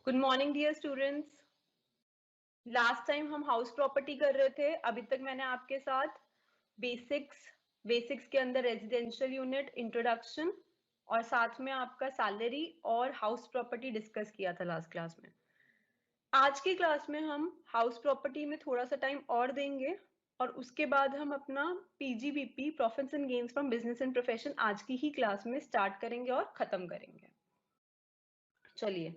Good morning dear students. Last time हम house property कर रहे थे। अभी तक मैंने आपके साथ बेसिक्स के अंदर रेजिडेंशियल यूनिट, इंट्रोडक्शन और साथ में आपका सैलरी और हाउस प्रॉपर्टी डिस्कस किया था लास्ट क्लास में। आज की क्लास में हम हाउस प्रॉपर्टी में थोड़ा सा टाइम और देंगे और उसके बाद हम अपना PGBP profits and gains from business and profession आज की ही क्लास में स्टार्ट करेंगे और खत्म करेंगे। चलिए,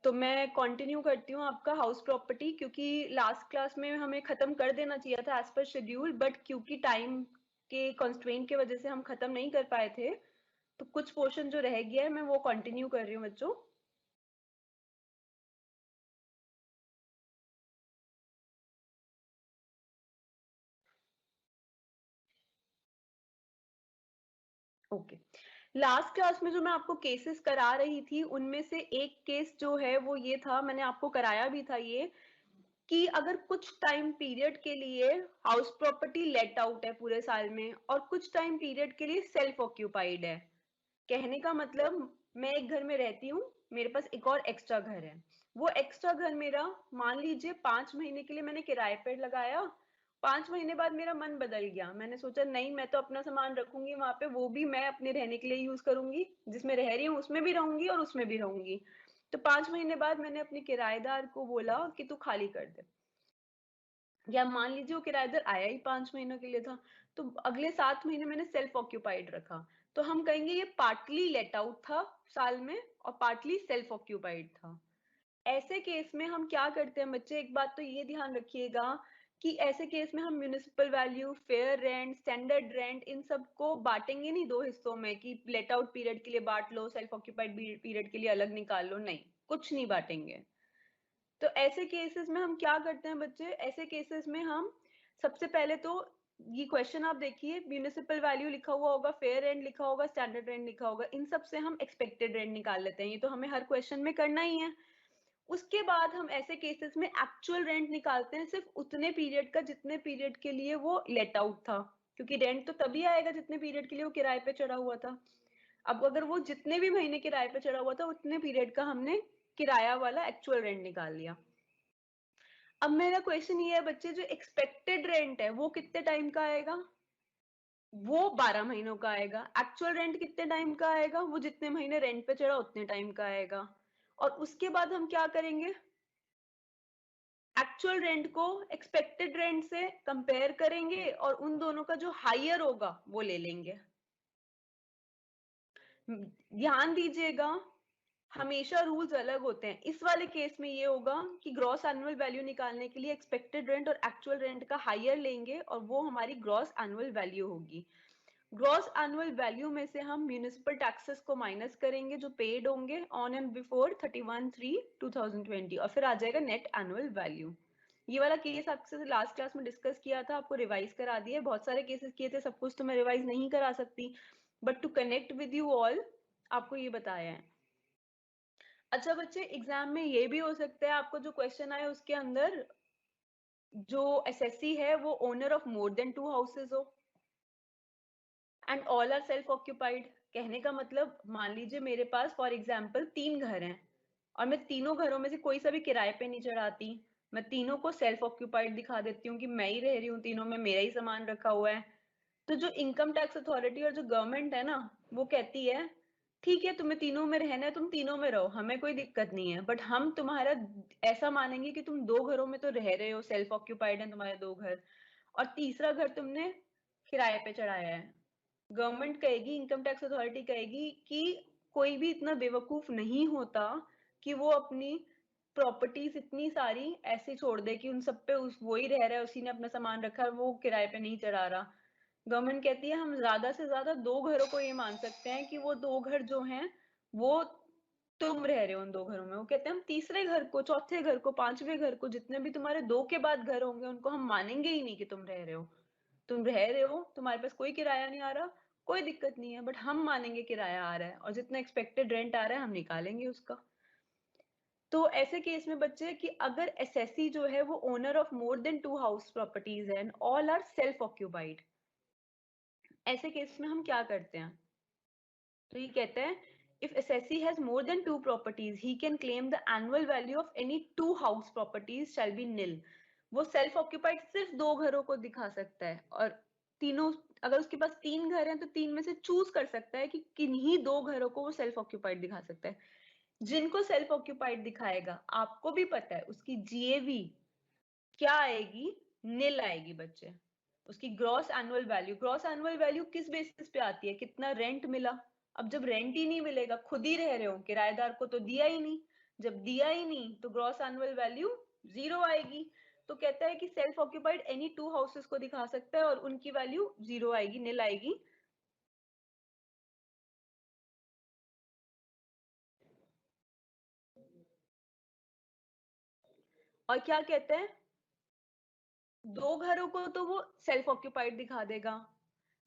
तो मैं कंटिन्यू करती हूँ आपका हाउस प्रॉपर्टी, क्योंकि लास्ट क्लास में हमें खत्म कर देना चाहिए था एज पर शेड्यूल, बट क्योंकि टाइम के कंस्ट्रेंट की वजह से हम खत्म नहीं कर पाए थे, तो कुछ पोर्शन जो रह गया है मैं वो कंटिन्यू कर रही हूँ बच्चों। ओके, लास्ट क्लास में जो मैं आपको केसेस करा रही थी उनमें से एक केस जो है वो ये था, मैंने आपको कराया भी था ये, कि अगर कुछ टाइम पीरियड के लिए हाउस प्रॉपर्टी लेट आउट है पूरे साल में और कुछ टाइम पीरियड के लिए सेल्फ ऑक्यूपाइड है। कहने का मतलब, मैं एक घर में रहती हूँ, मेरे पास एक और एक्स्ट्रा घर है। वो एक्स्ट्रा घर मेरा, मान लीजिए 5 महीने के लिए मैंने किराए पर लगाया। 5 महीने बाद मेरा मन बदल गया, मैंने सोचा नहीं, मैं तो अपना सामान रखूंगी वहां पे, वो भी मैं अपने रहने के लिए यूज करूंगी, जिसमें रह रही हूँ उसमें भी रहूंगी और उसमें भी रहूंगी। तो 5 महीने बाद मैंने अपने किराएदार को बोला कि तू खाली कर दे, या मान लीजिए वो किराएदार आया ही 5 महीनों के लिए था, तो अगले 7 महीने मैंने सेल्फ ऑक्यूपाइड रखा। तो हम कहेंगे ये पार्टली लेट आउट था साल में और पार्टली सेल्फ ऑक्यूपाइड था। ऐसे केस में हम क्या करते हैं बच्चे, एक बात तो ये ध्यान रखिएगा कि ऐसे केस में हम municipal value, fair rent, standard rent, इन सब को बांटेंगे नहीं दो हिस्सों में कि लेट आउट पीरियड के लिए बांट लो, सेल्फ ऑक्यूपाइड पीरियड के लिए अलग निकाल लो, नहीं, कुछ नहीं बांटेंगे। तो ऐसे केसेस में हम क्या करते हैं बच्चे, ऐसे केसेस में हम सबसे पहले तो ये क्वेश्चन आप देखिए, म्यूनिसिपल वैल्यू लिखा हुआ होगा, फेयर रेंट लिखा होगा, स्टैंडर्ड रेंट लिखा होगा, इन सब से हम एक्सपेक्टेड रेंट निकाल लेते हैं, ये तो हमें हर क्वेश्चन में करना ही है। उसके बाद हम ऐसे केसेस में एक्चुअल रेंट निकालते हैं, सिर्फ उतने पीरियड का जितने पीरियड के लिए वो लेट आउट था, क्योंकि रेंट तो तभी आएगा जितने पीरियड के लिए वो किराए पे चढ़ा हुआ था। अब अगर वो जितने भी महीने किराए पे चढ़ा हुआ था उतने पीरियड का हमने किराया वाला एक्चुअल रेंट निकाल लिया। अब मेरा क्वेश्चन ये है बच्चे, जो एक्सपेक्टेड रेंट है वो कितने टाइम का आएगा? वो 12 महीनों का आएगा। एक्चुअल रेंट कितने टाइम का आएगा? वो जितने महीने रेंट पे चढ़ा उतने टाइम का आएगा। और उसके बाद हम क्या करेंगे, एक्चुअल रेंट को एक्सपेक्टेड रेंट से कंपेयर करेंगे और उन दोनों का जो हायर होगा वो ले लेंगे। ध्यान दीजिएगा, हमेशा रूल्स अलग होते हैं। इस वाले केस में ये होगा कि ग्रॉस एनुअल वैल्यू निकालने के लिए एक्सपेक्टेड रेंट और एक्चुअल रेंट का हायर लेंगे और वो हमारी ग्रॉस एनुअल वैल्यू होगी। ग्रॉस एनुअल वैल्यू में से हम म्यूनिसिपल टैक्सेस को माइनस करेंगे जो पेड होंगे ऑन एंड बिफोर 31/3/2020 और फिर आ जाएगा नेट एनुअल वैल्यू। ये वाला केस आपसे लास्ट क्लास में डिस्कस किया था, आपको रिवाइज करा दिया। बहुत सारे केसेस किए थे, सब कुछ तो मैं रिवाइज नहीं करा सकती, but to connect with you all आपको ये बताया है। अच्छा बच्चे, एग्जाम में ये भी हो सकता है आपको जो क्वेश्चन आए उसके अंदर जो एसएससी है वो owner of more than 2 houses हो and all are self occupied. कहने का मतलब, मान लीजिए मेरे पास फॉर एग्जांपल 3 घर हैं और मैं तीनों घरों में से कोई सा भी किराए पे नहीं चढ़ाती, मैं तीनों को सेल्फ ऑक्यूपाइड दिखा देती हूँ कि मैं ही रह रही हूँ तीनों में, मेरा ही सामान रखा हुआ है। तो जो इनकम टैक्स अथॉरिटी और जो गवर्नमेंट है ना, वो कहती है ठीक है तुम्हें तीनों में रहना है, तुम तीनों में रहो, हमें कोई दिक्कत नहीं है, बट हम तुम्हारा ऐसा मानेंगे कि तुम 2 घरों में तो रह रहे हो, सेल्फ ऑक्यूपाइड है तुम्हारे 2 घर, और तीसरा घर तुमने किराए पे चढ़ाया है। गवर्नमेंट कहेगी, इनकम टैक्स अथॉरिटी कहेगी कि कोई भी इतना बेवकूफ नहीं होता कि वो अपनी प्रॉपर्टीज इतनी सारी ऐसे छोड़ दे कि उन सब पे वो ही रह रहा है, उसी ने अपना सामान रखा है, वो किराए पे नहीं चढ़ा रहा। गवर्नमेंट कहती है हम ज्यादा से ज्यादा 2 घरों को ये मान सकते हैं कि वो 2 घर जो हैं वो तुम रह रहे हो उन 2 घरों में। वो कहते हैं हम तीसरे घर को, चौथे घर को, पांचवें घर को, जितने भी तुम्हारे 2 के बाद घर होंगे उनको हम मानेंगे ही नहीं कि तुम रह रहे हो। तुम रह रहे हो, तुम्हारे पास कोई किराया नहीं आ रहा, कोई दिक्कत नहीं है, बट हम मानेंगे किराया आ रहा है और जितना एक्सपेक्टेड रेंट आ रहा है हम निकालेंगे उसका। तो ऐसे केस में बच्चे कि अगर एसएससी जो है वो owner of more than 2 house properties and all are self occupied, ऐसे केस में हम क्या करते हैं, तो ये कहते हैं if assessee has more than 2 properties, he can claim the annual value of any 2 house properties shall be nil. वो सेल्फ ऑक्यूपाइड सिर्फ 2 घरों को दिखा सकता है, और तीनों, अगर उसके पास 3 घर हैं तो 3 में से चूज कर सकता है कि किन्हीं 2 घरों को वो सेल्फ ऑक्यूपाइड दिखा सकता है। जिनको सेल्फ ऑक्यूपाइड दिखाएगा, आपको भी पता है उसकी जीएवी क्या आएगी, निल आएगी बच्चे। उसकी gross annual value, gross annual value किस बेसिस पे आती है, कितना रेंट मिला। अब जब रेंट ही नहीं मिलेगा, खुद ही रह रहे हो, किराएदार को तो दिया ही नहीं, जब दिया ही नहीं तो ग्रॉस एनुअल वैल्यू 0 आएगी। तो कहता है कि सेल्फ ऑक्यूपाइड एनी 2 हाउसेस को दिखा सकता है और उनकी वैल्यू 0 आएगी, निल आएगी। और क्या कहते हैं, 2 घरों को तो वो सेल्फ ऑक्यूपाइड दिखा देगा,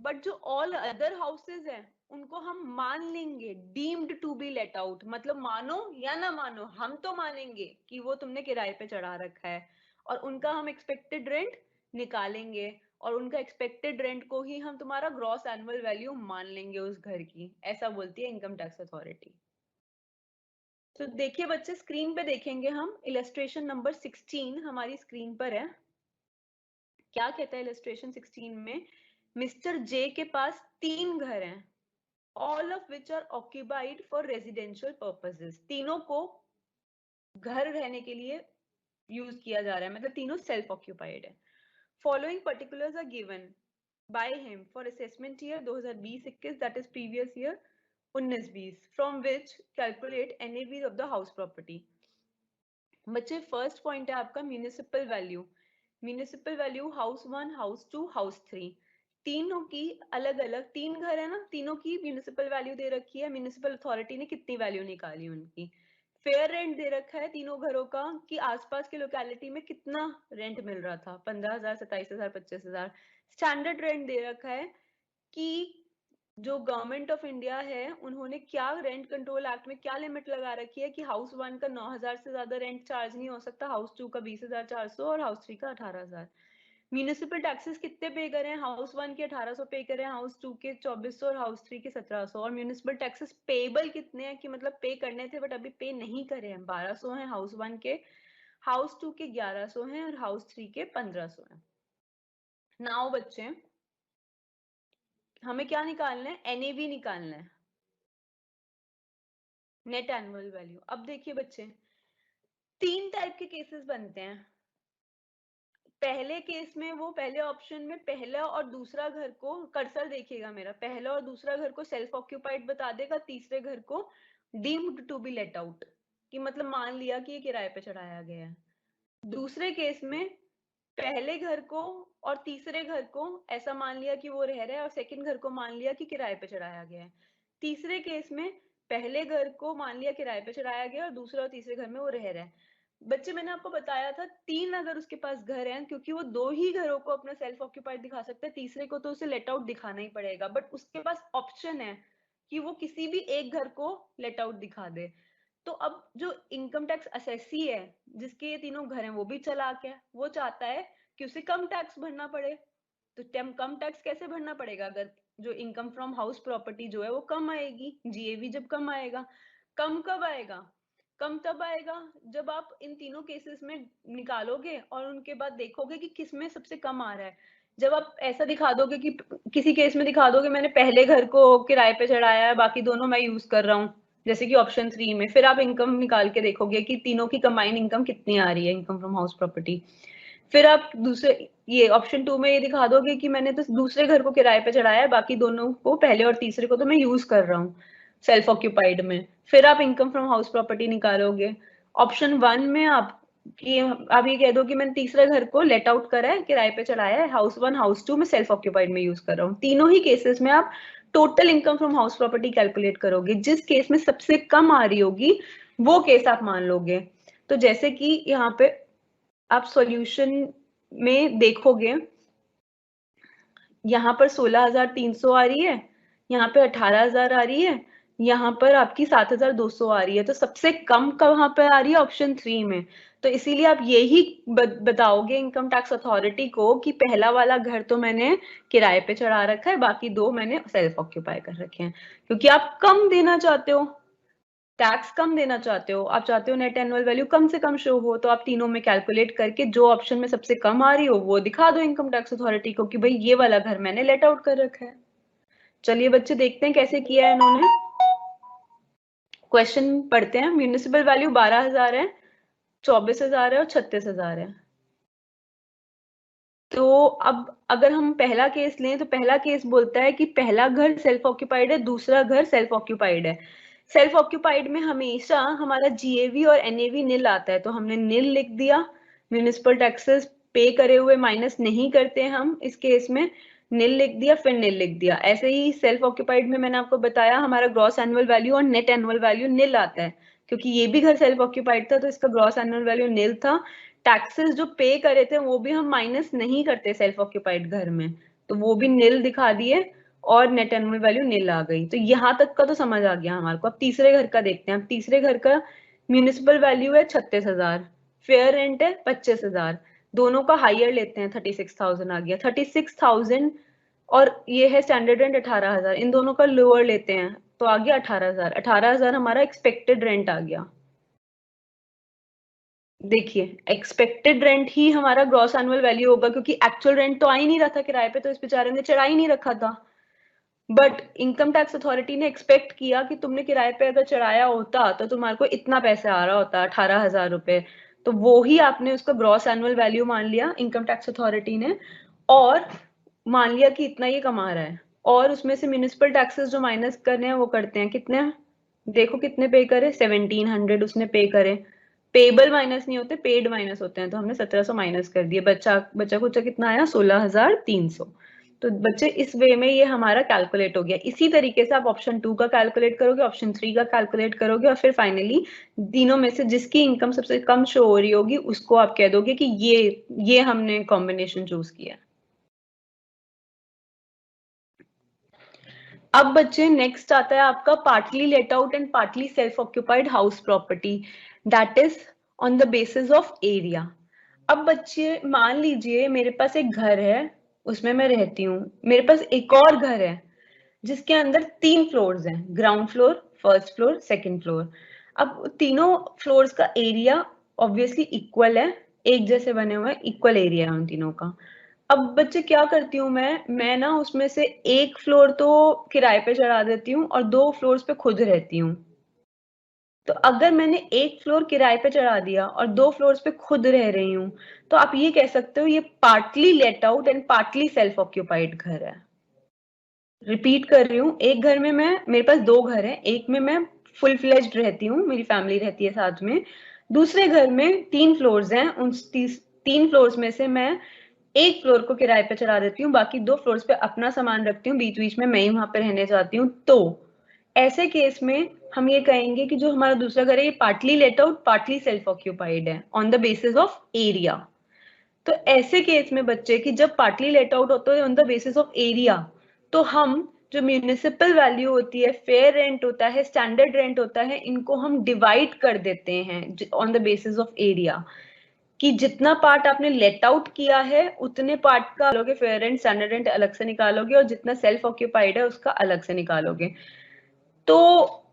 बट जो ऑल अदर हाउसेज हैं उनको हम मान लेंगे deemed to be let out, मतलब मानो या ना मानो, हम तो मानेंगे कि वो तुमने किराए पे चढ़ा रखा है, और उनका हम एक्सपेक्टेड रेंट निकालेंगे, और उनका एक्सपेक्टेड रेंट को ही हम तुम्हारा ग्रॉस एनुअल वैल्यू मान लेंगे उस घर की। ऐसा बोलती है इनकम टैक्स अथॉरिटी। तो देखिए बच्चे, स्क्रीन पे देखेंगे हम, इलस्ट्रेशन नंबर 16 हमारी स्क्रीन पर है। क्या कहता है इलस्ट्रेशन 16 में, मिस्टर जे के पास 3 घर हैं, all of which are occupied for residential purposes, तीनों को घर रहने के लिए यूज किया जा रहा है, मतलब तीनों सेल्फ ऑक्यूपाइड है। Following particulars are given by him for assessment year 2020-21, that is previous year 19-20, from which calculate NAV of the house property. बच्चे फर्स्ट पॉइंट है आपका municipal value. Municipal value house 1, house 2, house 3, तीनों की अलग अलग, 3 घर है ना, तीनों की म्यूनिसिपल वैल्यू दे रखी है। म्यूनिसिपल अथॉरिटी ने कितनी वैल्यू निकाली उनकी। फेयर रेंट दे रखा है तीनों घरों का, कि आसपास के लोकेलिटी में कितना रेंट मिल रहा था, 15,000, 27,000, 25,000। स्टैंडर्ड रेंट दे रखा है कि जो गवर्नमेंट ऑफ इंडिया है उन्होंने क्या रेंट कंट्रोल एक्ट में क्या लिमिट लगा रखी है कि हाउस 1 का 9,000 से ज्यादा रेंट चार्ज नहीं हो सकता, हाउस 2 का 20,400 और हाउस 3 का 18,000। म्यूनिसिपल टैक्सेस कितने पे करें, हाउस 1 के 1800 पे करें, हाउस 2 के 2400 और हाउस 3 के 1700। और म्यूनिसिपल टैक्सेस पेबल कितने हैं, कि मतलब पे करने थे बट अभी पे नहीं करे हैं, 1200 हैं हाउस 1 के, हाउस 2 के 1100 हैं और हाउस 3 के 1500 हैं। नाउ बच्चे, हमें क्या निकालना है, एनएवी निकालना है, नेट एनुअल वैल्यू। अब देखिए बच्चे, 3 टाइप के केसेस बनते हैं। पहले केस में, वो पहले ऑप्शन में पहला और दूसरा घर को, कर्सर देखिएगा मेरा, पहला और दूसरा घर को सेल्फ ऑक्यूपाइड बता देगा, तीसरे घर को deemed to be let out, कि मतलब मान लिया कि ये किराए पे चढ़ाया गया है। दूसरे केस में पहले घर को और तीसरे घर को ऐसा मान लिया कि वो रह रहा है, और सेकंड घर को मान लिया कि किराए पे चढ़ाया गया है। तीसरे केस में पहले घर को मान लिया किराए पे चढ़ाया गया और दूसरे और तीसरे घर में वो रह रहा है। बच्चे मैंने आपको बताया था 3 अगर उसके पास घर हैं, क्योंकि वो 2 ही घरों को अपना सेल्फ ऑक्यूपाइड दिखा सकता है, तीसरे को तो उसे लेट आउट दिखाना ही पड़ेगा, बट उसके पास ऑप्शन है कि वो किसी भी एक घर को लेट आउट दिखा दे। तो अब जो इनकम टैक्स असेसी है, जिसके ये तीनों घर हैं, वो भी चालाक है, वो चाहता है कि उसे कम टैक्स भरना पड़े। तो कम टैक्स कैसे भरना पड़ेगा, अगर जो इनकम फ्रॉम हाउस प्रॉपर्टी जो है वो कम आएगी, जीएवी जब कम आएगा। कम कब आएगा, कम तब आएगा जब आप इन तीनों केसेस में निकालोगे और उनके बाद देखोगे कि किसमें सबसे कम आ रहा है। जब आप ऐसा दिखा दोगे कि किसी केस में दिखा दोगे मैंने पहले घर को किराए पे चढ़ाया है, बाकी दोनों मैं यूज कर रहा हूँ, जैसे कि ऑप्शन 3 में, फिर आप इनकम निकाल के देखोगे कि तीनों की कंबाइंड इनकम कितनी आ रही है, इनकम फ्रॉम हाउस प्रॉपर्टी। फिर आप दूसरे, ये ऑप्शन 2 में ये दिखा दोगे कि मैंने तो दूसरे घर को किराए पे चढ़ाया है, बाकी दोनों को, पहले और तीसरे को तो मैं यूज कर रहा हूँ सेल्फ ऑक्यूपाइड में। फिर आप इनकम फ्रॉम हाउस प्रॉपर्टी निकालोगे। ऑप्शन 1 में आप ये कह दो कि मैंने तीसरे घर को लेट आउट करा है, किराए पे चढ़ाया है, हाउस 1 हाउस 2 में सेल्फ ऑक्यूपाइड में यूज कर रहा हूँ। तीनों ही केसेस में आप total income from house property calculate करोगे, जिस केस में सबसे कम आ रही होगी वो केस आप मान लोगे। तो जैसे कि यहाँ पे आप सॉल्यूशन में देखोगे, यहाँ पर 16,300 आ रही है, यहाँ पे 18,000 आ रही है, यहाँ पर आपकी 7,200 आ रही है। तो सबसे कम कहाँ पे आ रही है, ऑप्शन 3 में। तो इसीलिए आप यही बताओगे इनकम टैक्स अथॉरिटी को कि पहला वाला घर तो मैंने किराए पे चढ़ा रखा है, बाकी 2 मैंने सेल्फ ऑक्यूपाई कर रखे हैं, क्योंकि आप कम देना चाहते हो। टैक्स कम देना चाहते हो, आप चाहते हो नेट एनुअल वैल्यू कम से कम शो हो, तो आप तीनों में कैलकुलेट करके जो ऑप्शन में सबसे कम आ रही हो वो दिखा दो इनकम टैक्स अथॉरिटी को कि भाई ये वाला घर मैंने लेट आउट कर रखा है। चलिए बच्चे देखते हैं कैसे किया है इन्होंने। क्वेश्चन पढ़ते हैं। म्यूनिसिपल वैल्यू 12,000 है, 24,000 है और 36,000 है। तो अब अगर हम पहला केस लें तो पहला केस बोलता है कि पहला घर सेल्फ ऑक्यूपाइड है, दूसरा घर सेल्फ ऑक्यूपाइड है। सेल्फ ऑक्यूपाइड में हमेशा हमारा जीएवी और एनएवी नील आता है, तो हमने नील लिख दिया। म्यूनिसिपल टैक्सेस पे करे हुए माइनस नहीं करते हम इस केस में, नील लिख दिया फिर नील लिख दिया। ऐसे ही सेल्फ ऑक्यूपाइड में मैंने आपको बताया हमारा ग्रॉस एनुअल वैल्यू और नेट एनुअल वैल्यू नील आता है, क्योंकि ये भी घर सेल्फ ऑक्यूपाइड था तो इसका ग्रॉस एनुअल वैल्यू नील था। टैक्सेस जो पे करे थे वो भी हम माइनस नहीं करते सेल्फ ऑक्यूपाइड घर में, तो वो भी नील दिखा दिए और नेट एनुअल वैल्यू नील आ गई। तो यहाँ तक का तो समझ आ गया हमारे को। अब तीसरे घर का देखते हैं। अब तीसरे घर का म्यूनिसिपल वैल्यू है 36,000, फेयर रेंट है 25,000, दोनों का हायर लेते हैं 36,000 आ गया 36,000, और ये है स्टैंडर्ड रेंट 18,000, इन दोनों का लोअर लेते हैं तो आ गया 18,000। 18,000 हमारा एक्सपेक्टेड रेंट आ गया। देखिए एक्सपेक्टेड रेंट ही हमारा ग्रॉस एनुअल वैल्यू होगा, क्योंकि एक्चुअल रेंट तो आ ही नहीं रहा था किराए पे, तो इस बेचारे ने चढ़ा ही नहीं रखा था। बट इनकम टैक्स अथॉरिटी ने एक्सपेक्ट किया कि तुमने किराए पे अगर चढ़ाया होता तो तुम्हारे को इतना पैसा आ रहा होता 18,000 रुपए, तो वो ही आपने उसका ग्रॉस एनुअल वैल्यू मान लिया इनकम टैक्स अथॉरिटी ने, और मान लिया कि इतना ये कमा रहा है। और उसमें से म्यूनिसिपल टैक्सेस जो माइनस करने हैं वो करते हैं कितने, देखो कितने पे करे, 1700 उसने पे करे। पेबल माइनस नहीं होते, पेड माइनस होते हैं, तो हमने 1700 माइनस कर दिया। बच्चा बच्चा कुछ कितना आया, 16,300। तो बच्चे इस वे में ये हमारा कैलकुलेट हो गया। इसी तरीके से आप ऑप्शन 2 का कैलकुलेट करोगे, ऑप्शन 3 का कैलकुलेट करोगे, और फिर फाइनली तीनों में से जिसकी इनकम सबसे कम शो हो रही होगी उसको आप कह दोगे कि ये हमने कॉम्बिनेशन चूज किया। अब बच्चे नेक्स्ट आता है आपका partly let out and partly self occupied house property, that is on the basis of area. अब बच्चे मान लीजिए मेरे पास एक घर है, उसमें मैं रहती हूँ, मेरे पास एक और घर है जिसके अंदर 3 फ्लोर्स हैं, ground floor, first floor, second floor. अब तीनों फ्लोर्स का एरिया ऑब्वियसली इक्वल है, एक जैसे बने हुए हैं, इक्वल एरिया है उन तीनों का। अब बच्चे क्या करती हूँ मैं ना उसमें से एक फ्लोर तो किराए पे चढ़ा देती हूँ और 2 फ्लोर्स पे खुद रहती हूँ। तो अगर मैंने एक फ्लोर किराए पे चढ़ा दिया और 2 फ्लोर्स पे खुद रह रही हूँ, तो आप ये कह सकते हो ये partly let out and partly self occupied घर है। रिपीट कर रही हूँ, एक घर में मैं, मेरे पास 2 घर हैं, एक में मैं फुल फ्लेज्ड रहती हूँ, मेरी फैमिली रहती है साथ में। दूसरे घर में 3 फ्लोर्स हैं, उन 3 फ्लोर्स में से मैं एक फ्लोर को किराए पे चढ़ा देती हूँ, बाकी 2 फ्लोर्स पे अपना सामान रखती हूँ, बीच बीच में मैं ही वहां पे रहने जाती हूँ। तो ऐसे केस में हम ये कहेंगे कि जो हमारा दूसरा घर है ये partly let out partly self occupied है on the basis of area. तो ऐसे केस में बच्चे की जब पार्टली लेट आउट होता है on the basis of area, तो हम जो म्यूनिसिपल वैल्यू होती है, फेयर रेंट होता है, स्टैंडर्ड रेंट होता है, इनको हम डिवाइड कर देते हैं on the basis of area, कि जितना पार्ट आपने लेट आउट किया है उतने पार्ट का निकालोगे, फेयर रेंट स्टैंडर्ड रेंट अलग से निकालोगे, और जितना सेल्फ ऑक्यूपाइड है उसका अलग से निकालोगे। तो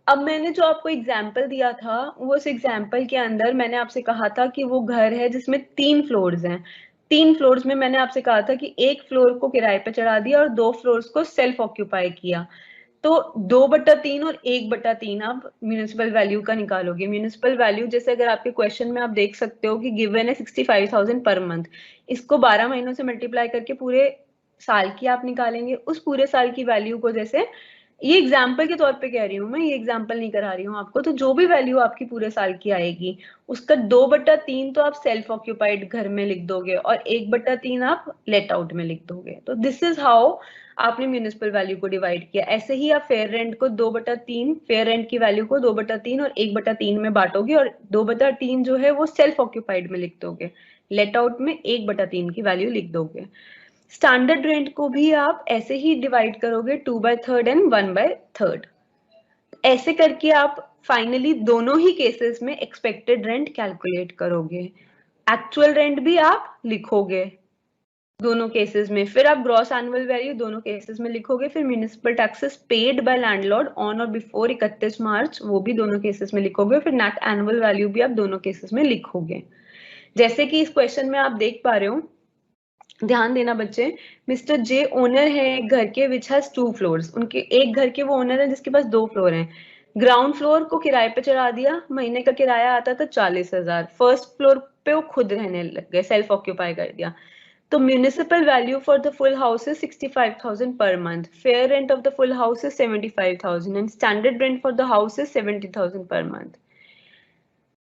अब मैंने जो आपको एग्जाम्पल दिया था, वो उस एग्जाम्पल के अंदर मैंने आपसे कहा था कि वो घर है जिसमें 3 फ्लोर्स हैं। 3 फ्लोर्स में मैंने आपसे कहा था कि एक फ्लोर को किराए पे चढ़ा दिया और 2 फ्लोर्स को सेल्फ ऑक्यूपाई किया। तो 2/3 और 1/3 आप म्यूनिसिपल वैल्यू का निकालोगे। म्यूनिसिपल वैल्यू जैसे अगर आपके क्वेश्चन में आप देख सकते हो कि गिवन है 65,000 पर मंथ, इसको 12 महीनों से मल्टीप्लाई करके पूरे साल की आप निकालेंगे। उस पूरे साल की वैल्यू को, जैसे ये एग्जाम्पल के तौर पे कह रही हूँ मैं, ये एग्जाम्पल नहीं करा रही हूँ आपको, तो जो भी वैल्यू आपकी पूरे साल की आएगी उसका 2/3 तो आप सेल्फ ऑक्यूपाइड घर में लिख दोगे और 1/3 आप लेट आउट में लिख दोगे। तो दिस इज हाउ आपने म्यूनिसिपल वैल्यू को डिवाइड किया। ऐसे ही आप फेयर रेंट को 2/3, फेयर रेंट की वैल्यू को 2/3 और 1/3 में बांटोगे, और 2/3 जो है वो सेल्फ ऑक्यूपाइड में लिख दोगे, लेट आउट में 1/3 की वैल्यू लिख दोगे। स्टैंडर्ड रेंट को भी आप ऐसे ही डिवाइड करोगे 2/3 एंड 1/3। ऐसे करके आप फाइनली दोनों ही केसेस में एक्सपेक्टेड रेंट कैलकुलेट करोगे, एक्चुअल रेंट भी आप लिखोगे। दोनों केसेस में। फिर आप ग्रॉस एनुअल वैल्यू दोनों केसेस में लिखोगे। फिर municipal taxes paid by landlord on और बिफोर 31 मार्च, वो भी दोनों केसेस में लिखोगे। फिर नेट एनुअल वैल्यू भी आप दोनों केसेस में लिखोगे। जैसे कि इस क्वेश्चन में आप देख पा रहे हो, ध्यान देना बच्चे, मिस्टर जे ओनर है एक घर के विच हैज 2 फ्लोर्स। उनके एक घर के वो ओनर है जिसके पास 2 फ्लोर हैं। ग्राउंड फ्लोर को किराए पे चढ़ा दिया, महीने का किराया आता था 40,000। फर्स्ट फ्लोर पे वो खुद रहने लग गए, सेल्फ ऑक्यूपाई कर दिया। तो municipal value for the full house is 65,000 per month, fair rent of the full house is 75,000 and standard rent for the house is 70,000 per month.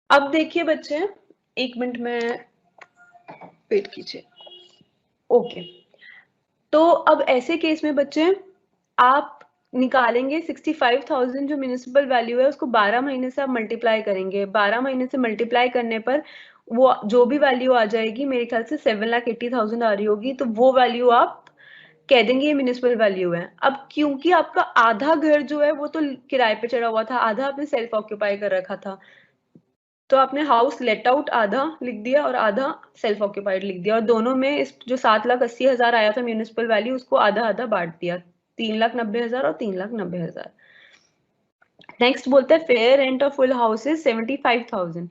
अब देखिए बच्चे, एक मिनट में वेट कीजिए। ओके, तो अब ऐसे केस में बच्चे आप निकालेंगे 65,000 जो म्यूनिसिपल वैल्यू है उसको 12 महीने से आप मल्टीप्लाई करेंगे। 12 महीने से मल्टीप्लाई करने पर वो जो भी वैल्यू आ जाएगी, मेरे ख्याल से 7,80,000 आ रही होगी, तो वो वैल्यू आप कह देंगे ये म्यूनिसिपल वैल्यू है। अब क्योंकि आपका आधा घर जो है वो तो किराए पे चढ़ा हुआ था, आधा आपने सेल्फ ऑक्यूपाई कर रखा था, तो आपने हाउस लेट आउट आधा लिख दिया और आधा सेल्फ ऑक्यूपाइड लिख दिया, और दोनों में इस जो 7,80,000 आया था म्यूनिसिपल वैल्यू, उसको आधा आधा बांट दिया, 3,90,000 और 3,90,000। नेक्स्ट बोलते हैं fair rent of full house is 75,000।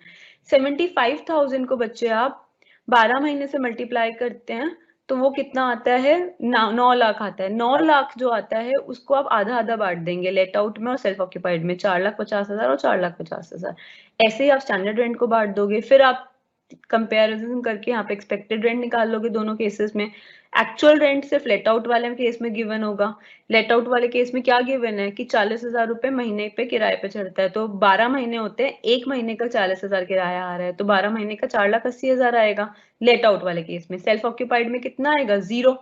75,000 को बच्चे आप 12 महीने से मल्टीप्लाई करते हैं तो वो कितना आता है, 9 लाख आता है। 9 लाख जो आता है उसको आप आधा आधा बांट देंगे, लेट आउट में और सेल्फ ऑक्यूपाइड में, 4,50,000 और 4,50,000। ऐसे ही आप स्टैंडर्ड रेंट को बांट दोगे। फिर आप कंपैरिजन करके यहाँ पे एक्सपेक्टेड रेंट निकाल लोगे दोनों केसेस में। एक्चुअल रेंट सिर्फ लेट आउट वाले केस में गिवन होगा। लेट आउट वाले केस में क्या गिवन है कि 40,000 रुपए महीने पे किराए पे चढ़ता है, तो 12 महीने होते हैं, एक महीने का 40,000 किराया आ रहा है, तो 12 महीने का 4,80,000 आएगा लेट आउट वाले केस में। सेल्फ ऑक्यूपाइड में कितना आएगा, 0,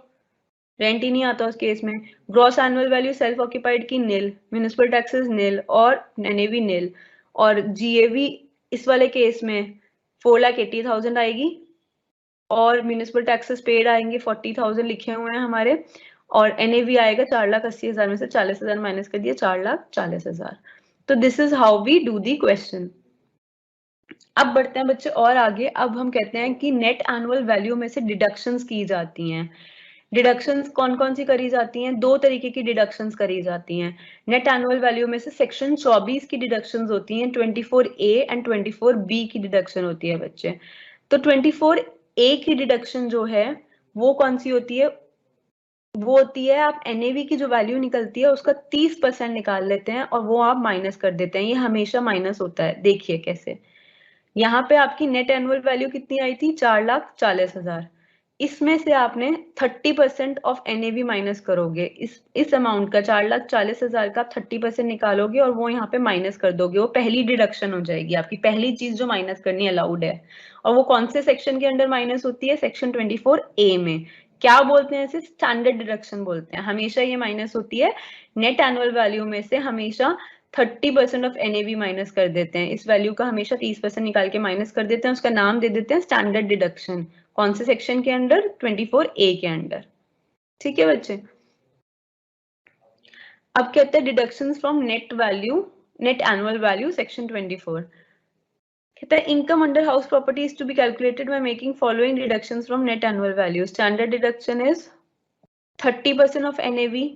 रेंट ही नहीं आता उस केस में। Gross annual value self occupied की निल, म्यूनिसिपल टैक्सेस निल और एनएवी निल, और जीएवी इस वाले केस में 4,80,000 आएगी, और म्यूनिसिपल टैक्सेस पेड आएंगे 40,000 लिखे हुए हैं हमारे, और एनएवी आएगा 4,80,000 में से 40,000 माइनस कर दिए, 4,40,000। तो this is how we do the question. अब बढ़ते हैं बच्चे और आगे। अब हम कहते हैं कि नेट एनुअल वैल्यू में से डिडक्शंस की जाती हैं। डिडक्शंस कौन कौन सी करी जाती हैं, दो तरीके की डिडक्शंस करी जाती हैं। नेट एनुअल वैल्यू में से सेक्शन 24 की डिडक्शंस होती हैं, 24A एंड 24B की डिडक्शन होती है बच्चे। तो 24A की डिडक्शन जो है वो कौन सी होती है, वो होती है आप एनएवी की जो वैल्यू निकलती है उसका 30% निकाल लेते हैं और वो आप माइनस कर देते हैं। ये हमेशा माइनस होता है। देखिए कैसे, यहाँ पे आपकी नेट एनुअल वैल्यू कितनी आई थी, 4,40,000। इसमें से आपने 30% ऑफ एनएवी माइनस करोगे। इस अमाउंट का 4,40,000 का आप 30% निकालोगे और वो यहाँ पे माइनस कर दोगे। वो पहली डिडक्शन हो जाएगी, आपकी पहली चीज जो माइनस करनी अलाउड है। और वो कौन से सेक्शन के अंडर माइनस होती है, सेक्शन 24A में। क्या बोलते हैं इसे, स्टैंडर्ड डिडक्शन बोलते हैं। हमेशा ये माइनस होती है नेट एनुअल वैल्यू में से, हमेशा 30% ऑफ एनएवी माइनस कर देते हैं। इस वैल्यू का हमेशा 30% निकाल के माइनस कर देते हैं, उसका नाम दे देते हैं स्टैंडर्ड डिडक्शन। कौन से सेक्शन के अंडर, 24A के अंडर। ठीक है बच्चे। अब कहते हैं deductions from net value, net annual value, section 24। कहता है income under house property is to be calculated by making following deductions from net annual value. Standard deduction is 30% of NAV.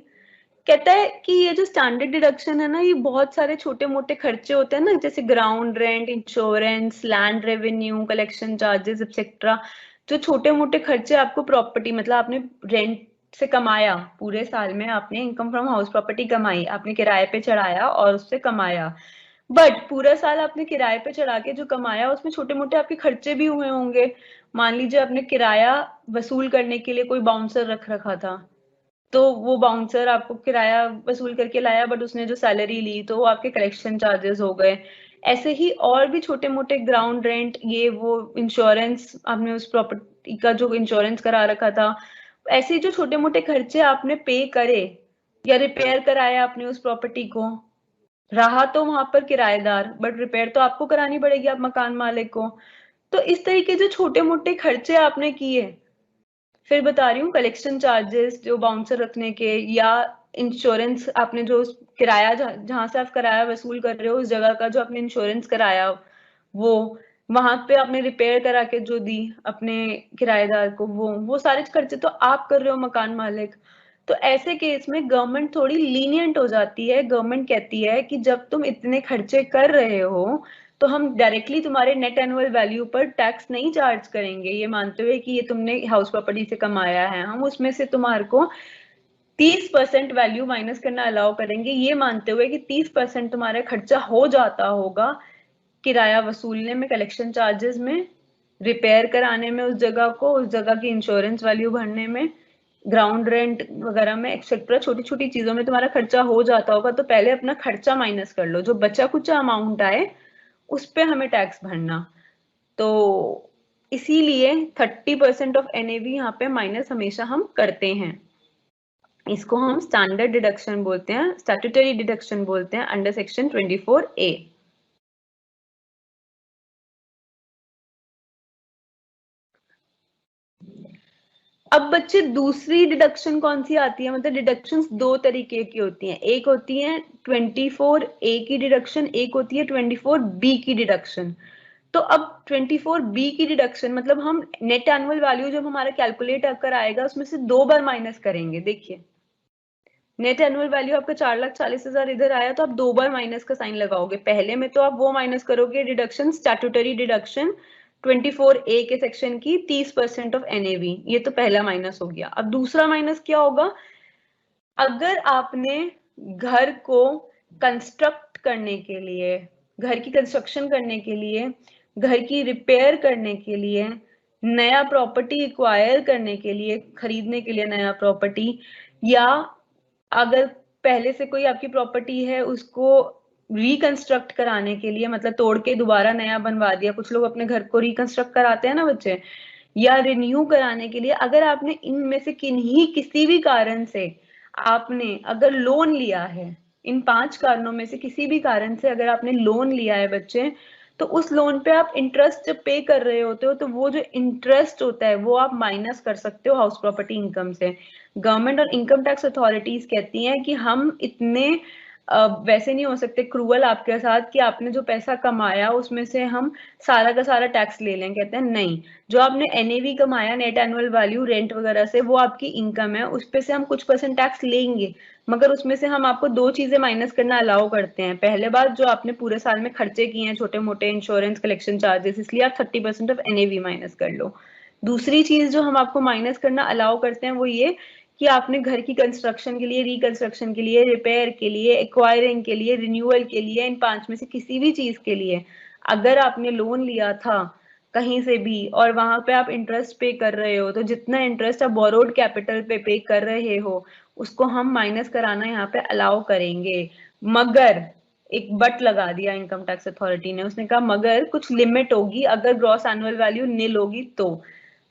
कहता है कि ये जो स्टैंडर्ड डिडक्शन है ना, ये बहुत सारे छोटे मोटे खर्चे होते हैं ना, जैसे ground rent, insurance, land revenue, collection charges etcetera. जो छोटे मोटे खर्चे आपको प्रॉपर्टी, मतलब आपने रेंट से कमाया, पूरे साल में आपने इनकम फ्रॉम हाउस प्रॉपर्टी कमाई, आपने किराए पे चढ़ाया और उससे कमाया, बट पूरा साल आपने किराए पे चढ़ा के जो कमाया उसमें छोटे मोटे आपके खर्चे भी हुए होंगे। मान लीजिए आपने किराया वसूल करने के लिए कोई बाउंसर रख रखा था, तो वो बाउंसर आपको किराया वसूल करके लाया, बट उसने जो सैलरी ली तो वो आपके कलेक्शन चार्जेस हो गए। ऐसे ही और भी छोटे मोटे ग्राउंड रेंट, ये वो इंश्योरेंस, आपने उस प्रॉपर्टी का जो इंश्योरेंस करा रखा था, ऐसे जो छोटे मोटे खर्चे आपने पे करे, या रिपेयर कराया आपने उस प्रॉपर्टी को, रहा तो वहां पर किराएदार, बट रिपेयर तो आपको करानी पड़ेगी, आप मकान मालिक को। तो इस तरीके जो छोटे मोटे खर्चे आपने किए, फिर बता रही हूँ कलेक्शन चार्जेस जो बाउंसर रखने के, या इंश्योरेंस आपने जो किराया जहां से आप किराया वसूल कर रहे हो उस जगह का जो आपने इंश्योरेंस कराया वो, वहां पे आपने रिपेयर करा के जो दी अपने किराएदार को, वो सारे खर्चे तो आप कर रहे हो मकान मालिक। तो ऐसे केस में गवर्नमेंट थोड़ी लीनियंट हो जाती है। गवर्नमेंट कहती है कि जब तुम इतने खर्चे कर रहे हो तो हम डायरेक्टली तुम्हारे नेट एनुअल वैल्यू पर टैक्स नहीं चार्ज करेंगे, ये मानते हुए कि ये तुमने हाउस प्रॉपर्टी से कमाया है, हम उसमें से तुम्हारे को 30% वैल्यू माइनस करना अलाउ करेंगे, ये मानते हुए कि 30% तुम्हारा खर्चा हो जाता होगा किराया वसूलने में, कलेक्शन चार्जेस में, रिपेयर कराने में उस जगह को, उस जगह की इंश्योरेंस वैल्यू भरने में, ग्राउंड रेंट वगैरह में, एक्सेट्रा छोटी छोटी चीजों में तुम्हारा खर्चा हो जाता होगा। तो पहले अपना खर्चा माइनस कर लो, जो बचा कुचा अमाउंट आए उस पे हमें टैक्स भरना। तो इसीलिए 30% ऑफ एनएवी यहाँ पे माइनस हमेशा हम करते हैं। इसको हम स्टैंडर्ड डिडक्शन बोलते हैं, स्टैट्यूटरी डिडक्शन बोलते हैं अंडर सेक्शन 24A। अब बच्चे दूसरी डिडक्शन कौन सी आती है, मतलब डिडक्शंस दो तरीके की होती हैं, एक होती है 24A की डिडक्शन, एक होती है 24B की डिडक्शन। तो अब 24B की डिडक्शन मतलब हम नेट एनुअल वैल्यू जब हमारा कैलकुलेट कर आएगा उसमें से 2 बार माइनस करेंगे। देखिए नेट एनुअल वैल्यू आपका 4,40,000 इधर आया तो आप 2 बार माइनस का साइन लगाओगे। पहले में तो आप वो माइनस करोगे डिडक्शन, स्टैट्यूटरी डिडक्शन 24A के सेक्शन की 30% ऑफ एनएवी, ये तो पहला माइनस हो गया। अब दूसरा माइनस क्या होगा, अगर आपने घर को कंस्ट्रक्ट करने के लिए, घर की कंस्ट्रक्शन करने के लिए, घर की रिपेयर करने के लिए, नया प्रॉपर्टी एक्वायर करने के लिए, खरीदने के लिए नया प्रॉपर्टी, या अगर पहले से कोई आपकी प्रॉपर्टी है उसको रिकंस्ट्रक्ट कराने के लिए, मतलब तोड़ के दोबारा नया बनवा दिया, कुछ लोग अपने घर को रिकंस्ट्रक्ट कराते हैं ना बच्चे, या रिन्यू कराने के लिए, अगर आपने इनमें से किन्हीं किसी भी कारण से आपने अगर लोन लिया है, इन 5 कारणों में से किसी भी कारण से अगर आपने लोन लिया है बच्चे, तो उस लोन पे आप इंटरेस्ट जब पे कर रहे होते हो तो वो जो इंटरेस्ट होता है वो आप माइनस कर सकते हो हाउस प्रॉपर्टी इनकम से। गवर्नमेंट और इनकम टैक्स अथॉरिटीज कहती हैं कि हम इतने वैसे नहीं हो सकते क्रूअल आपके साथ कि आपने जो पैसा कमाया उसमें से हम सारा का सारा टैक्स ले लें। कहते हैं नहीं, जो आपने एनएवी कमाया, नेट एनुअल वैल्यू, रेंट वगैरह से, वो आपकी इनकम है, उस पे से हम कुछ परसेंट टैक्स लेंगे, मगर उसमें से हम आपको 2 चीजें माइनस करना अलाउ करते हैं। पहले बात, जो आपने पूरे साल में खर्चे किए हैं छोटे मोटे, इंश्योरेंस, कलेक्शन चार्जेस, इसलिए आप 30% ऑफ एनएवी माइनस कर लो। दूसरी चीज जो हम आपको माइनस करना अलाउ करते हैं वो ये कि आपने घर की कंस्ट्रक्शन के लिए, रिकंस्ट्रक्शन के लिए, रिपेयर के लिए, एक्वायरिंग के लिए, रिन्यूअल के लिए, इन 5 में से किसी भी चीज के लिए अगर आपने लोन लिया था कहीं से भी और वहां पे आप इंटरेस्ट पे कर रहे हो, तो जितना इंटरेस्ट आप बोरोड कैपिटल पे कर रहे हो उसको हम माइनस कराना यहाँ पे अलाउ करेंगे। मगर एक बट लगा दिया इनकम टैक्स अथॉरिटी ने, उसने कहा मगर कुछ लिमिट होगी, अगर ग्रॉस एनुअल वैल्यू नील होगी तो।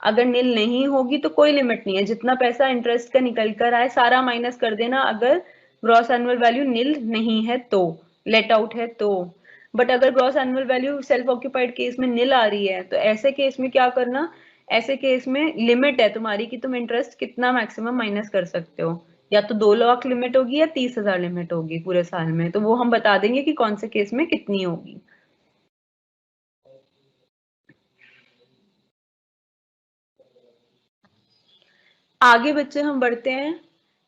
अगर नील नहीं होगी तो कोई लिमिट नहीं है, जितना पैसा इंटरेस्ट का निकल कर आए सारा माइनस कर देना, अगर ग्रॉस एनुअल वैल्यू नील नहीं है तो, लेट आउट है तो। बट अगर gross annual value self occupied case में नील आ रही है तो ऐसे केस में क्या करना, ऐसे केस में लिमिट है तुम्हारी कि तुम इंटरेस्ट कितना मैक्सिमम माइनस कर सकते हो, या तो 2 लाख लिमिट होगी या 30,000 लिमिट होगी पूरे साल में, तो वो हम बता देंगे कि कौन से केस में कितनी होगी। आगे बच्चे हम बढ़ते हैं,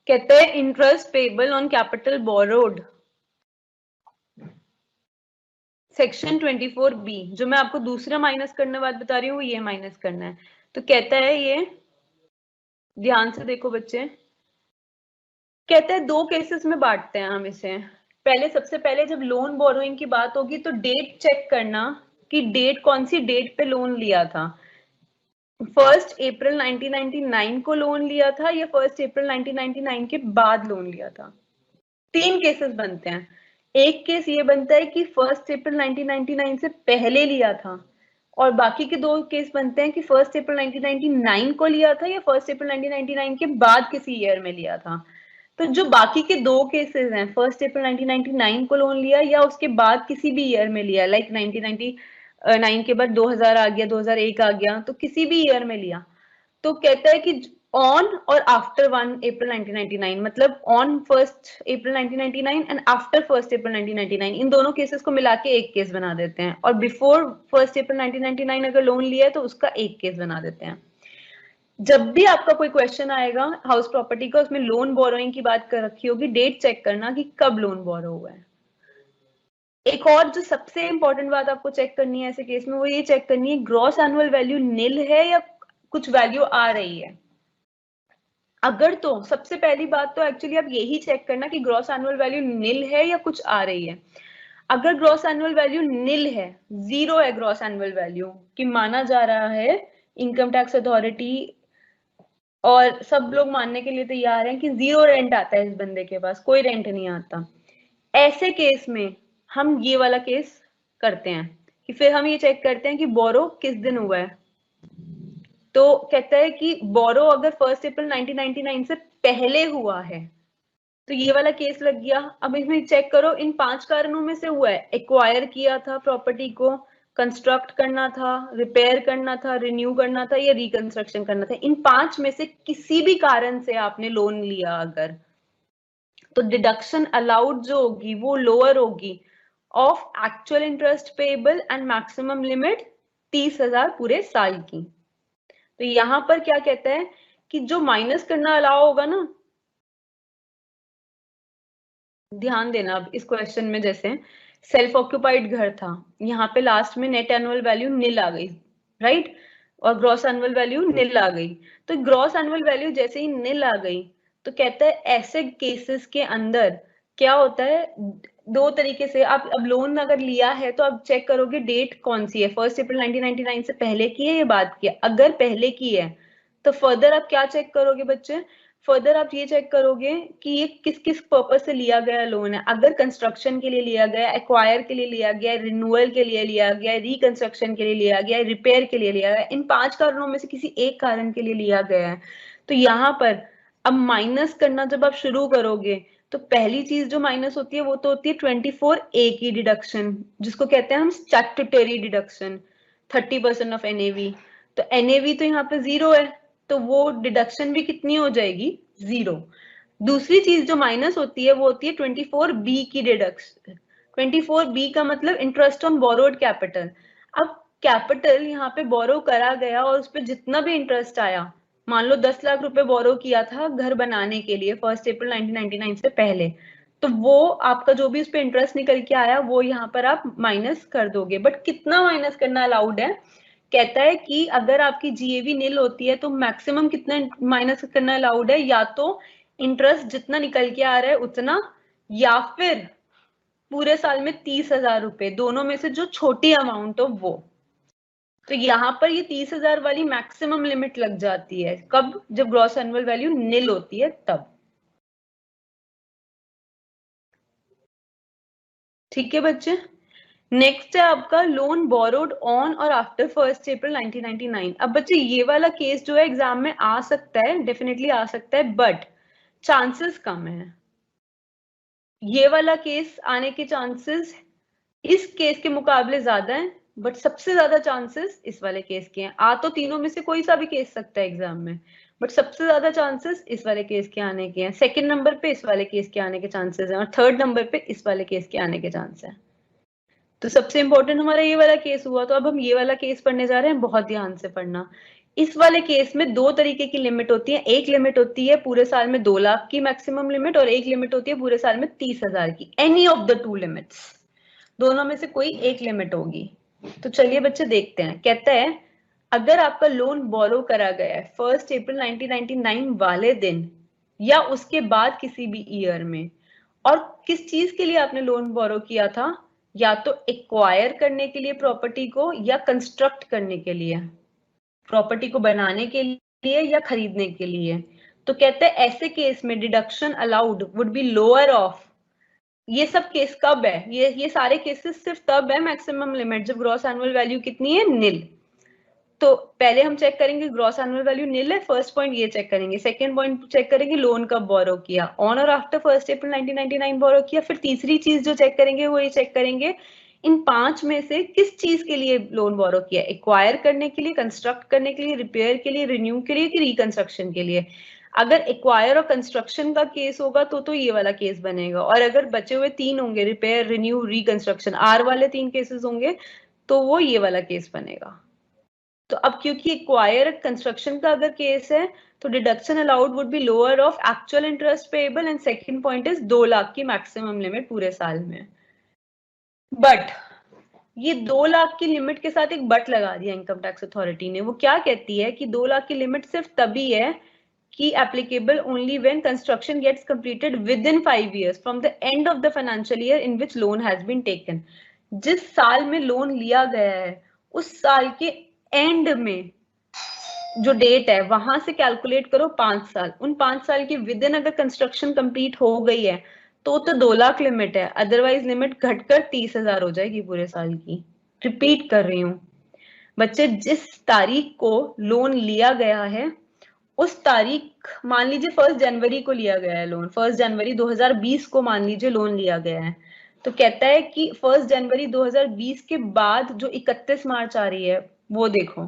कहते हैं interest payable on capital borrowed, section 24B, जो मैं आपको दूसरा माइनस करने वाला बता रही हूँ ये माइनस करना है। तो कहता है ये, ध्यान से देखो बच्चे, कहते हैं 2 केसेस में बांटते हैं हम इसे। पहले, सबसे पहले जब लोन बोरोइंग की बात होगी तो डेट चेक करना कि डेट कौन सी डेट पे लोन लिया था। 1 अप्रैल 1999 को लोन लिया था या 1 अप्रैल 1999 के बाद लोन लिया था। 3 केसेस बनते हैं। एक केस ये बनता है कि 1 अप्रैल 1999 से पहले लिया था, और बाकी के 2 केस बनते हैं कि 1 अप्रैल 1999 को लिया था या 1 अप्रैल 1999 के बाद किसी ईयर में लिया था। तो जो बाकी के 2 केसेस हैं, 1 अप्रैल 1999 को लोन लिया या उसके बाद किसी भी ईयर में लिया, लाइक 1999 के बाद 2000 आ गया, 2001 आ गया, तो किसी भी ईयर में लिया, तो कहता है कि ऑन और आफ्टर 1 अप्रैल 1999, मतलब ऑन 1 अप्रैल 1999 एंड आफ्टर 1 अप्रैल 1999, इन दोनों केसेस को मिला के एक केस बना देते हैं, और बिफोर 1 अप्रैल 1999 अगर लोन लिया है तो उसका एक केस बना देते हैं। जब भी आपका कोई क्वेश्चन आएगा हाउस प्रॉपर्टी का, उसमें लोन बोरोइंग की बात कर रखी होगी, डेट चेक करना कि कब लोन बोरो हुआ है। एक और जो सबसे इंपॉर्टेंट बात आपको चेक करनी है ऐसे केस में, वो ये चेक करनी है ग्रॉस एनुअल वैल्यू निल है या कुछ वैल्यू आ रही है। अगर तो सबसे पहली बात तो एक्चुअली आप यही चेक करना कि ग्रॉस एनुअल वैल्यू निल है या कुछ आ रही है। अगर ग्रॉस एनुअल वैल्यू निल है, जीरो है ग्रॉस एनुअल वैल्यू, कि माना जा रहा है इनकम टैक्स अथॉरिटी और सब लोग मानने के लिए तैयार हैं कि जीरो रेंट आता है इस बंदे के पास, कोई रेंट नहीं आता, ऐसे केस में हम ये वाला केस करते हैं कि फिर हम ये चेक करते हैं कि बोरो किस दिन हुआ है। तो कहता है कि बोरो अगर 1 अप्रैल 1999 से पहले हुआ है तो ये वाला केस लग गया। अब इसमें चेक करो इन 5 कारणों में से हुआ है, एक्वायर किया था प्रॉपर्टी को, कंस्ट्रक्ट करना था, रिपेयर करना था, रिन्यू करना था या रिकंस्ट्रक्शन करना था, इन 5 में से किसी भी कारण से आपने लोन लिया अगर, तो डिडक्शन अलाउड जो होगी वो लोअर होगी of actual interest payable and maximum limit 30,000 पूरे साल की। तो यहां पर क्या कहता है कि जो माइनस करना अलाउ होगा ना, ध्यान देना अब इस क्वेश्चन में, जैसे सेल्फ ऑक्यूपाइड घर था, यहाँ पे लास्ट में नेट एनुअल वैल्यू निल आ गई, राइट, और ग्रॉस एनुअल वैल्यू निल आ गई। तो ग्रॉस एनुअल वैल्यू जैसे ही निल आ गई तो कहता है ऐसे केसेस के अंदर क्या होता है, दो तरीके से आप अब लोन अगर लिया है तो आप चेक करोगे डेट कौन सी है, 1 अप्रैल 1999 से पहले की है या बाद की है। अगर पहले की है तो फर्दर आप क्या चेक करोगे बच्चे, फर्दर आप ये चेक करोगे कि ये किस किस पर्पज से लिया गया लोन है। अगर कंस्ट्रक्शन के लिए लिया गया, एक्वायर के लिए लिया गया, रिन्यूअल के लिए लिया गया, रिकंस्ट्रक्शन के लिए लिया गया, रिपेयर के लिए लिया गया, इन 5 कारणों में से किसी एक कारण के लिए लिया गया है, तो यहाँ पर अब माइनस करना जब आप शुरू करोगे तो पहली चीज जो माइनस होती है वो तो होती है 24A की डिडक्शन, जिसको कहते हैं हम स्टैट्यूटरी डिडक्शन, 30% ऑफ एनएवी। तो एनएवी तो यहाँ पे जीरो है तो वो डिडक्शन भी कितनी हो जाएगी, जीरो। दूसरी चीज जो माइनस होती है वो होती है 24B की डिडक्शन। 24B का मतलब इंटरेस्ट ऑन बोरोड कैपिटल। अब कैपिटल यहाँ पे बोरो करा गया और उस पर जितना भी इंटरेस्ट आया, मान लो 10 लाख रुपए बोरो किया था घर बनाने के लिए 1 अप्रैल 1999 से पहले, तो वो आपका जो भी उस पर इंटरेस्ट निकल के आया वो यहाँ पर आप माइनस कर दोगे। बट कितना माइनस करना अलाउड है, कहता है कि अगर आपकी जीएवी निल होती है तो मैक्सिमम कितना माइनस करना अलाउड है, या तो इंटरेस्ट जितना निकल के आ रहा है उतना, या फिर पूरे साल में 30,000 रुपए, दोनों में से जो छोटी अमाउंट हो वो। तो यहाँ पर ये 30,000 वाली मैक्सिमम लिमिट लग जाती है, कब, जब ग्रॉस एनुअल वैल्यू निल होती है तब। ठीक है बच्चे। नेक्स्ट है आपका लोन बोरोड ऑन और आफ्टर 1 अप्रैल 1999। अब बच्चे ये वाला केस जो है एग्जाम में आ सकता है, डेफिनेटली आ सकता है, बट चांसेस कम है। ये वाला केस आने के चांसेस इस केस के मुकाबले ज्यादा है, बट सबसे ज्यादा चांसेस इस वाले केस के हैं। आ तो तीनों में से कोई सा भी केस सकता है एग्जाम में, बट सबसे ज्यादा चांसेस इस वाले केस के आने के हैं। सेकंड नंबर पे इस वाले केस के आने के चांसेस हैं और थर्ड नंबर पे इस वाले केस के आने के चांस हैं। तो सबसे इंपॉर्टेंट हमारा ये वाला केस हुआ, तो अब हम ये वाला केस पढ़ने जा रहे हैं, बहुत ध्यान से पढ़ना। इस वाले केस में दो तरीके की लिमिट होती है, एक लिमिट होती है पूरे साल में 2 लाख की मैक्सिमम लिमिट, और एक लिमिट होती है पूरे साल में 30,000 की। Any of the two limits, दोनों में से कोई एक लिमिट होगी। तो चलिए बच्चे देखते हैं। कहता है अगर आपका लोन बोरो करा गया है 1 अप्रैल 1999 वाले दिन या उसके बाद किसी भी ईयर में, और किस चीज के लिए आपने लोन बोरो किया था, या तो एक्वायर करने के लिए प्रॉपर्टी को या कंस्ट्रक्ट करने के लिए, प्रॉपर्टी को बनाने के लिए या खरीदने के लिए, तो कहते हैं ऐसे केस में deduction allowed would be lower of, ये सब केस कब है, ये सारे केसेस सिर्फ तब है मैक्सिमम लिमिट जब ग्रॉस एनुअल वैल्यू कितनी है, निल। तो पहले हम चेक करेंगे ग्रॉस एनुअल वैल्यू निल है, फर्स्ट पॉइंट ये चेक करेंगे। सेकंड पॉइंट चेक करेंगे लोन कब बोरो किया, ऑन और आफ्टर 1 अप्रैल 1999 बोरो किया। फिर तीसरी चीज जो चेक करेंगे वो ये चेक करेंगे इन 5 में से किस चीज के लिए लोन बोरो किया? एक्वायर करने के लिए, कंस्ट्रक्ट करने के लिए, रिपेयर के लिए, रिन्यू के लिए कि रिकंस्ट्रक्शन के लिए? अगर एक्वायर और कंस्ट्रक्शन का केस होगा तो ये वाला केस बनेगा, और अगर बचे हुए 3 होंगे, रिपेयर, रिन्यू, रिकंस्ट्रक्शन, आर वाले 3 केसेस होंगे, तो वो ये वाला केस बनेगा। तो अब क्योंकि एक्वायर कंस्ट्रक्शन का अगर केस है तो deduction allowed would be lower of actual interest payable, and second point is 2 lakh की मैक्सिमम लिमिट पूरे साल में। बट ये 2 लाख की लिमिट के साथ एक बट लगा दिया इनकम टैक्स अथॉरिटी ने। वो क्या कहती है कि 2 लाख की लिमिट सिर्फ तभी है कि applicable only when construction gets completed within 5 years from the end of the financial year in which loan has been taken। जिस साल में लोन लिया गया है उस साल के एंड में जो डेट है वहां से कैलकुलेट करो 5 साल। उन 5 साल के विद इन अगर कंस्ट्रक्शन कंप्लीट हो गई है तो 2 लाख लिमिट है, अदरवाइज लिमिट घटकर 30,000 हो जाएगी पूरे साल की। रिपीट कर रही हूँ बच्चे, जिस तारीख को लोन लिया गया है उस तारीख, मान लीजिए 1 जनवरी को लिया गया है लोन, 1 जनवरी 2020 को मान लीजिए लोन लिया गया है, तो कहता है कि 1 जनवरी 2020 के बाद जो 31 मार्च आ रही है वो देखो।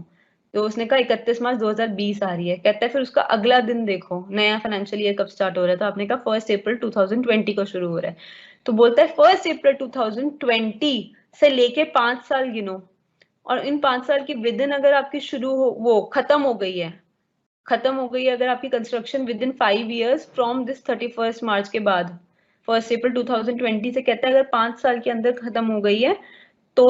तो उसने कहा 31 मार्च 2020 आ रही है, कहता है फिर उसका अगला दिन देखो नया फाइनेंशियल ईयर कब स्टार्ट हो रहा है, तो आपने कहा 1 अप्रैल 2020 को शुरू हो रहा है, तो बोलता है 1 अप्रैल 2020 से लेके 5 साल गिनो, और इन 5 साल की विद इन अगर आपकी शुरू हो, वो खत्म हो गई है अगर आपकी construction with in 5 years from this 31 मार्च के बाद 1 अप्रैल 2020 से, कहता है अगर 5 साल के अंदर खत्म हो गई है तो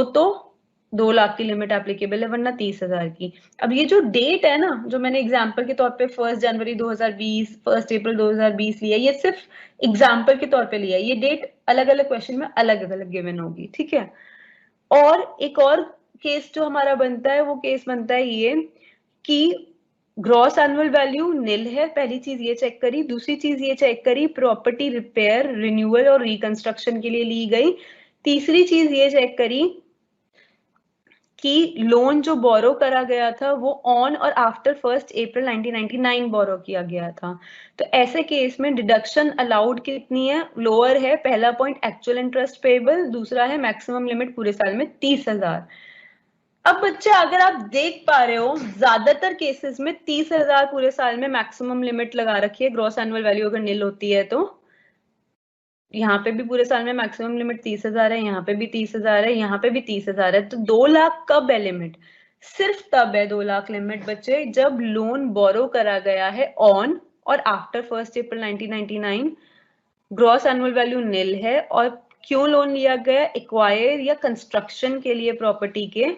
2 लाख की लिमिट एप्लीकेबल है, वरना 30,000 की। अब ये जो डेट है ना, जो मैंने एग्जांपल के तौर पे 1 जनवरी 2020, 1 अप्रैल 2020 लिया, ये सिर्फ एग्जांपल के तौर पे लिया, ये डेट अलग अलग क्वेश्चन में अलग अलग गिवन होगी, ठीक है। और एक और केस जो हमारा बनता है वो केस बनता है ये कि ग्रॉस एनुअल वैल्यू निल है, पहली चीज ये चेक करी। दूसरी चीज ये चेक करी प्रॉपर्टी रिपेयर, रिन्यूअल और रिकंस्ट्रक्शन के लिए ली गई। तीसरी चीज ये चेक करी कि लोन जो बोरो करा गया था वो ऑन और आफ्टर 1 अप्रैल 1999 बोरो किया गया था। तो ऐसे केस में डिडक्शन अलाउड कितनी है? लोअर है। पहला पॉइंट एक्चुअल इंटरेस्ट पेएबल, दूसरा है मैक्सिमम लिमिट पूरे साल में 30,000। अब बच्चे अगर आप देख पा रहे हो ज्यादातर केसेस में 30,000 पूरे साल में मैक्सिमम लिमिट लगा रखी है, ग्रॉस एनुअल वैल्यू अगर निल होती है तो। यहाँ पे भी पूरे साल में मैक्सिमम लिमिट 30,000 है, यहाँ पे भी 30,000 है, यहाँ पे भी 30,000 है। तो 2 लाख कब है लिमिट? सिर्फ तब है 2 लाख लिमिट बच्चे जब लोन बोरो करा गया है ऑन और आफ्टर 1 अप्रैल 1999, ग्रॉस एनुअल वैल्यू निल है, और क्यों लोन लिया गया? एक्वायर या कंस्ट्रक्शन के लिए प्रॉपर्टी के,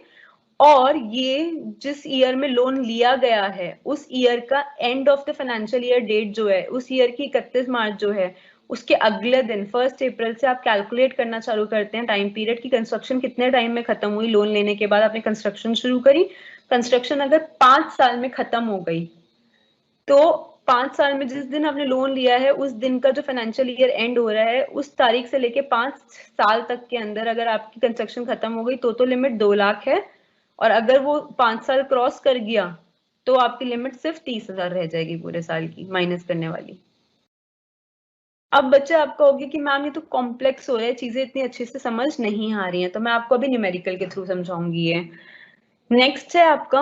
और ये जिस ईयर में लोन लिया गया है उस ईयर का end of the financial year date जो है, उस ईयर की 31 मार्च जो है, उसके अगले दिन 1 अप्रैल से आप कैलकुलेट करना चालू करते हैं टाइम पीरियड की कंस्ट्रक्शन कितने टाइम में खत्म हुई। लोन लेने के बाद आपने कंस्ट्रक्शन शुरू करी, कंस्ट्रक्शन अगर 5 साल में खत्म हो गई तो 5 साल में जिस दिन आपने लोन लिया है उस दिन का जो फाइनेंशियल ईयर एंड हो रहा है उस तारीख से लेके 5 साल तक के अंदर अगर आपकी कंस्ट्रक्शन खत्म हो गई तो लिमिट 2 लाख है, और अगर वो 5 साल क्रॉस कर गया तो आपकी लिमिट सिर्फ 30,000 रह जाएगी पूरे साल की माइनस करने वाली। अब बच्चे आप कहोगे कि मैम ये तो कॉम्प्लेक्स हो रहा है, चीजें इतनी अच्छे से समझ नहीं आ रही हैं, तो मैं आपको अभी न्यूमेरिकल के थ्रू समझाऊंगी ये। नेक्स्ट है आपका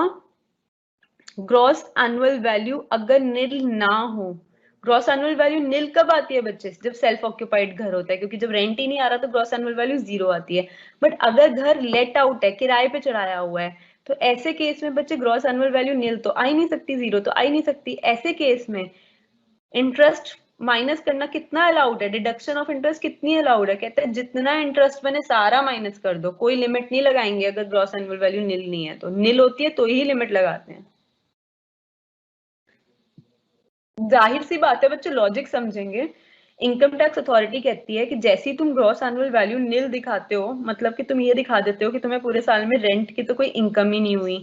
ग्रॉस एनुअल वैल्यू अगर निल ना हो। ग्रॉस एनुअल वैल्यू निल कब आती है बच्चे? जब सेल्फ ऑक्यूपाइड घर होता है, क्योंकि जब रेंट ही नहीं आ रहा तो ग्रॉस एनुअल वैल्यू 0 आती है। बट अगर घर लेट आउट है, किराए पे चढ़ाया हुआ है, तो ऐसे केस में बच्चे ग्रॉस एनुअल वैल्यू निल तो आ ही नहीं सकती, 0 तो आ ही नहीं सकती। ऐसे केस में इंटरेस्ट माइनस करना कितना अलाउड है? डिडक्शन ऑफ इंटरेस्ट कितनी अलाउड है? कहते हैं जितना इंटरेस्ट बने सारा माइनस कर दो, कोई लिमिट नहीं लगाएंगे। अगर ग्रॉस एनुअल वैल्यू निल नहीं है तो, निल होती है तो ही लिमिट लगाते हैं। जाहिर सी बात है बच्चे, लॉजिक समझेंगे। इनकम टैक्स अथॉरिटी कहती है कि जैसे ही तुम ग्रॉस एनुअल वैल्यू निल दिखाते हो, मतलब कि तुम ये दिखा देते हो कि तुम्हें पूरे साल में रेंट की तो कोई इनकम ही नहीं हुई,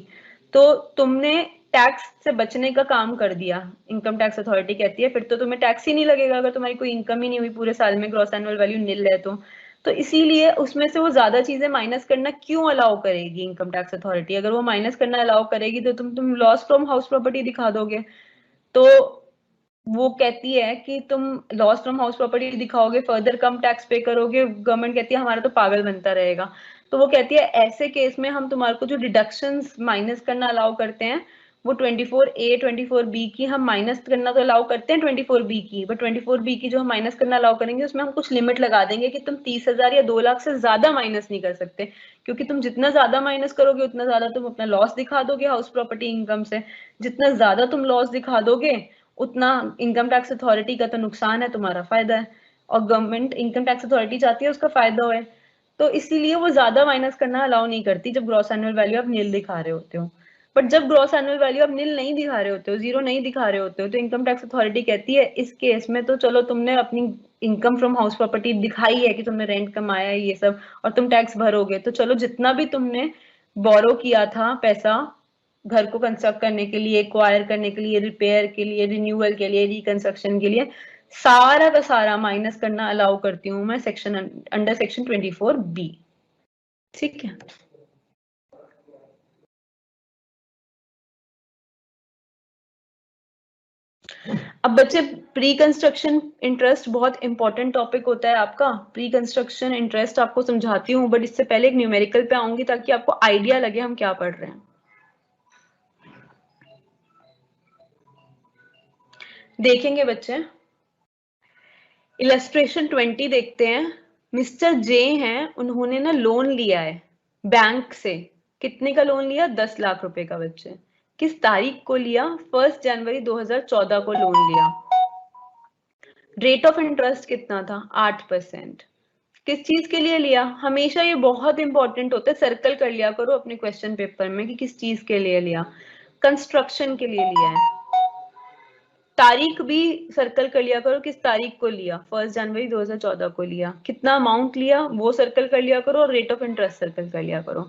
तो तुमने टैक्स से बचने का काम कर दिया। इनकम टैक्स अथॉरिटी कहती है फिर तो तुम्हें टैक्स ही नहीं लगेगा अगर तुम्हारी कोई इनकम ही नहीं हुई पूरे साल में, ग्रॉस एनुअल वैल्यू निल है तो इसीलिए उसमें से वो ज्यादा चीजें माइनस करना क्यों अलाउ करेगी इनकम टैक्स अथॉरिटी? अगर वो माइनस करना अलाउ करेगी तो तुम लॉस फ्रॉम हाउस प्रॉपर्टी दिखा दोगे। तो वो कहती है कि तुम लॉस फ्रॉम हाउस प्रॉपर्टी दिखाओगे, फर्दर कम टैक्स पे करोगे, गवर्नमेंट कहती है हमारा तो पागल बनता रहेगा। तो वो कहती है ऐसे केस में हम तुम्हारे को जो डिडक्शंस माइनस करना अलाउ करते हैं वो 24A 24B की हम माइनस करना तो अलाउ करते हैं 24B की, बट 24B की जो हम माइनस करना अलाउ करेंगे उसमें हम कुछ लिमिट लगा देंगे कि तुम 30,000 या 2 लाख से ज्यादा माइनस नहीं कर सकते, क्योंकि तुम जितना ज्यादा माइनस करोगे उतना ज्यादा तुम अपना लॉस दिखा दोगे हाउस प्रॉपर्टी इनकम से, जितना ज्यादा तुम लॉस दिखा दोगे उतना इनकम टैक्स अथॉरिटी का तो नुकसान है, तुम्हारा फायदा है, और गवर्नमेंट इनकम टैक्स अथॉरिटी चाहती है उसका फायदा हो। तो इसीलिए वो ज्यादा माइनस करना अलाउ नहीं करती जब ग्रॉस एनुअल वैल्यू आप नील दिखा रहे होते हो। बट जब ग्रॉस एनुअल वैल्यू आप नील नहीं दिखा रहे होते हो, जीरो नहीं दिखा रहे होते हो, तो इनकम टैक्स अथॉरिटी कहती है इस केस में तो चलो तुमने अपनी इनकम फ्रॉम हाउस प्रॉपर्टी दिखाई है कि तुमने रेंट कमाया है ये सब और तुम टैक्स भरोगे, तो चलो जितना भी तुमने बोरो किया था पैसा घर को कंस्ट्रक्ट करने के लिए, एक्वायर करने के लिए, रिपेयर के लिए, रिन्यूअल के लिए, रिकंस्ट्रक्शन के लिए, सारा का सारा माइनस करना अलाउ करती हूँ मैं सेक्शन अंडर सेक्शन 24B। ठीक है। अब बच्चे प्री कंस्ट्रक्शन इंटरेस्ट बहुत इंपॉर्टेंट टॉपिक होता है आपका। प्री कंस्ट्रक्शन इंटरेस्ट आपको समझाती हूँ, बट इससे पहले एक न्यूमेरिकल पे आऊंगी ताकि आपको आइडिया लगे हम क्या पढ़ रहे हैं। देखेंगे बच्चे, इलस्ट्रेशन 20 देखते हैं। मिस्टर जे हैं, उन्होंने ना लोन लिया है बैंक से। कितने का लोन लिया? 10 लाख रुपए का। बच्चे किस तारीख को लिया? 1 जनवरी 2014 को लोन लिया। रेट ऑफ इंटरेस्ट कितना था? 8%। किस चीज के लिए लिया? हमेशा ये बहुत इंपॉर्टेंट होता है, सर्कल कर लिया करो अपने क्वेश्चन पेपर में कि किस चीज के लिए लिया। कंस्ट्रक्शन के लिए लिया है। तारीख भी सर्कल कर लिया करो, किस तारीख को लिया? 1 जनवरी 2014 को लिया। कितना अमाउंट लिया वो सर्कल कर लिया करो, और रेट ऑफ इंटरेस्ट सर्कल कर लिया करो।